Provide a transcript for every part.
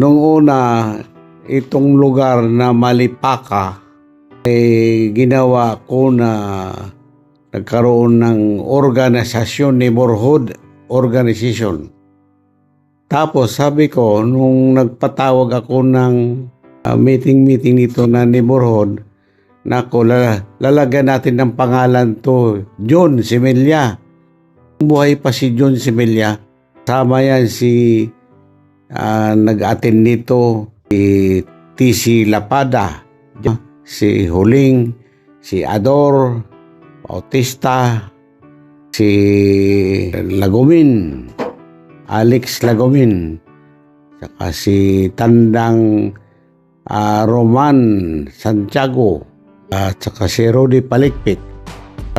Nung una, itong lugar na Malipaka, ginawa ko na nagkaroon ng organisasyon, neighborhood organization. Tapos sabi ko, nung nagpatawag ako ng meeting dito na neighborhood, nako, lalagyan natin ng pangalan to, John Simelia. Buhay pa si John Simelia. Sama yan si nag-attend nito, si TC Lapada, si Huling, si Ador Bautista, si Lagumin, Alex Lagumin, saka si Tandang Roman Santiago, at saka si Rudy Palikpik,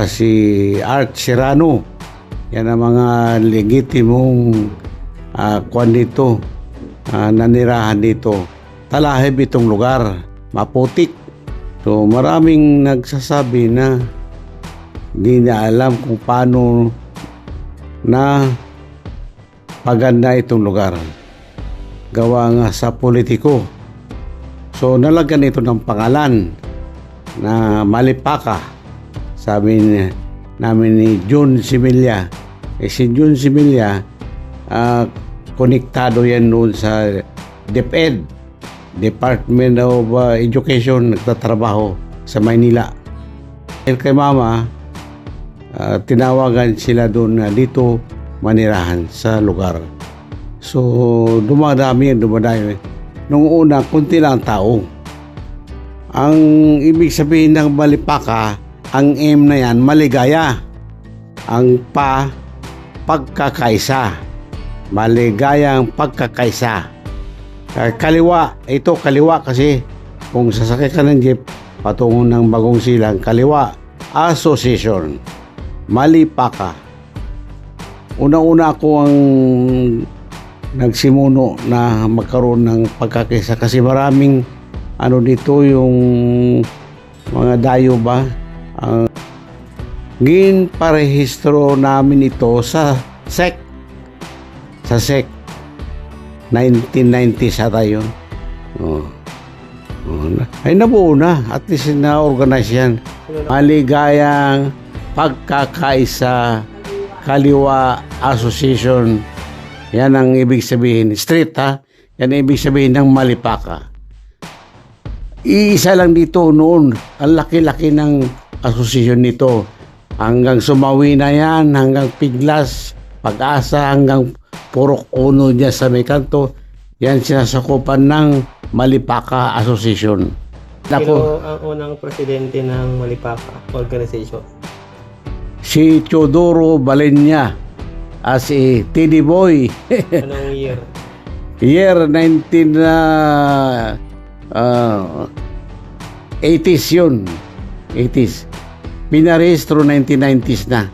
si Art Serrano. Yan ang mga legitimong kwan dito, nanirahan dito. Talahib itong lugar, maputik. So maraming nagsasabi na di na alam kung paano na paganda itong lugar. Gawa nga sa politiko. So nalagyan ito ng pangalan na Malipaka. Sabi namin ni John Simelia. Si John Simelia, konektado yan noon sa DepEd, Department of Education, nagtatrabaho sa Maynila. Kay Mama, tinawagan sila doon na dito manirahan sa lugar. So, dumadami. Nung una, kunti lang tao. Ang ibig sabihin ng Malipaka, ang M na yan, maligaya. Ang pagkakaisa. Maligayang pagkakaisa. Kaliwa, ito kaliwa kasi kung sasakay ka ng jeep patungo ng Bagong Silang, kaliwa, Association, Malipaka. Una-una ako ang nagsimuno na magkaroon ng pagkakaisa kasi maraming dito yung mga dayo ba, ginparehistro namin ito sa SEC. Sa SEC 1990 sa tayo. Ay nabuo na, at least na-organize yan. Maligayang pagkakaisa, Kaliwa Association. Yan ang ibig sabihin. Street, ha? Yan ang ibig sabihin ng Malipaka. Iisa lang dito noon. Ang laki-laki ng association nito. Hanggang Sumawi na yan, hanggang Piglas, Pag-asa, hanggang Purok Uno niya sa may kanto. Yan sinasakupan ng Malipaka Association. Sino ang unang presidente ng Malipaka Organization? Si Teodoro Balenya as a TD Boy. Anong year? Year 80s yun. 80s. Pinarehistro 1990s na.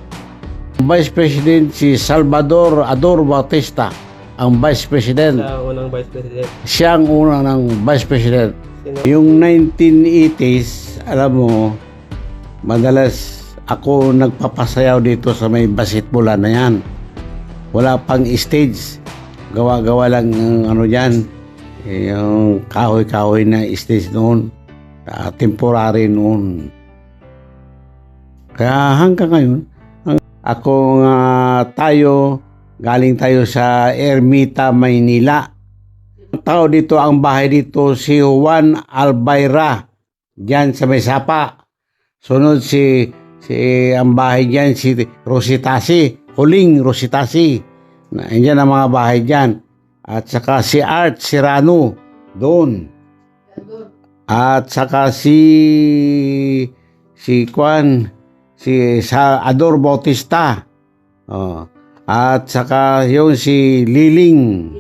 Vice President si Salvador Ador Bautista ang Vice President. Siya ang unang Vice President. Siya ang unang Vice President. Sino? Yung 1980s, alam mo, madalas ako nagpapasayaw dito sa may basketball na yan. Wala pang stage. Gawa-gawa lang dyan. Yung kahoy-kahoy na stage noon. Temporary noon. Kaya hanggang ngayon, galing tayo sa Ermita, Maynila. Tao dito, ang bahay dito, si Juan Albayra, dyan sa may Sapa. Sunod ang bahay dyan, si Rositasi, Huling Rositasi. Yan ang mga bahay dyan. At saka si Art Serrano, doon. At saka si Ador Bautista. At saka yung si Liling.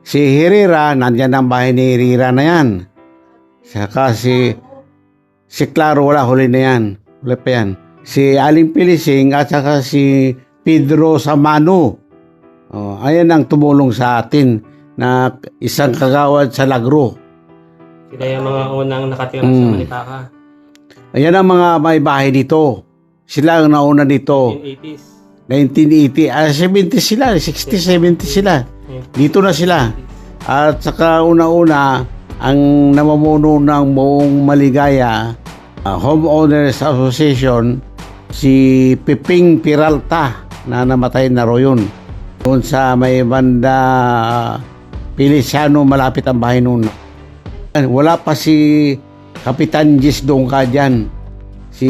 Si Herrera, nandyan ang bahay ni Herrera na yan. Saka si Claro, wala, huli na yan. Huli pa yan. Si Aling Pilising at saka si Pedro Samano. Ayan ang tumulong sa atin na isang kagawad sa Lagro. Sila yung mga unang nakatira sa Malipaka. Ayan ang mga may bahay dito. Sila ang nauna dito. 1980s. 1980. 70 sila. 60, 70 sila. Dito na sila. At saka una-una, ang namumuno ng buong Maligaya Homeowners Association, si Piping Peralta na namatay na roon. Doon sa may banda Feliciano, malapit ang bahay noon. Wala pa si Kapitan Gis Dongka dyan. Si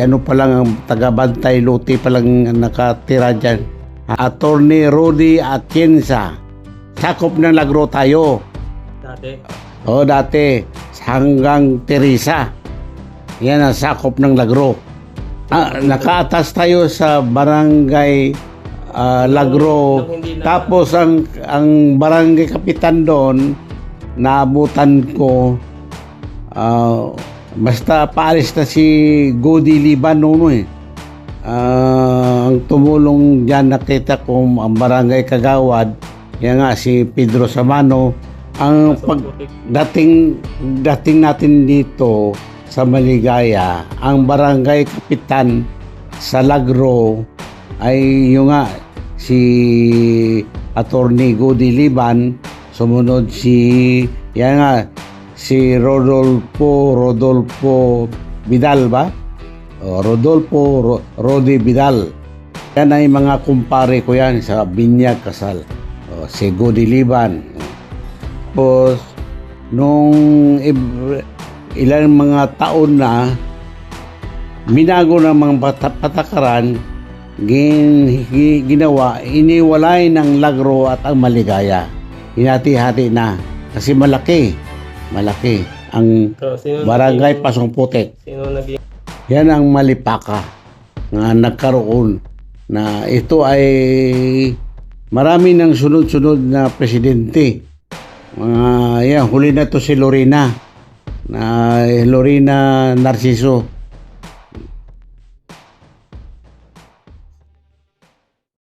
ano pa lang ang taga-Bantay Lote pa lang nakatira dyan. Attorney Rudy Atienza. Sakop ng Lagro tayo. Dati. Dati hanggang Teresa. Yan ang sakop ng Lagro. Nakaatas tayo sa barangay Lagro. Tapos ang barangay kapitan doon, naabutan ko, basta paalis na si Godi Liban noon ang tumulong dyan, nakita ko ang barangay Kagawad, yan nga si Pedro Samano. Ang dating natin dito sa Maligaya, ang barangay kapitan sa Lagro ay yung nga si Attorney Godi Liban, sumunod si Rodolfo Vidal ba? Rodi Vidal. Yan ay mga kumpare ko yan sa Binyag Kasal. Si Godi Liban. Tapos nung ilang mga taon na, binago ng mga patakaran, ginawa, iniwalay ng Lagro at ang Maligaya. Hinati-hati na kasi malaki ang barangay Pasong Putek. Sino naging Yan ang Malipaka na nagkaroon, na ito ay marami ng sunod-sunod na presidente. Huli na to si Lorena Narciso.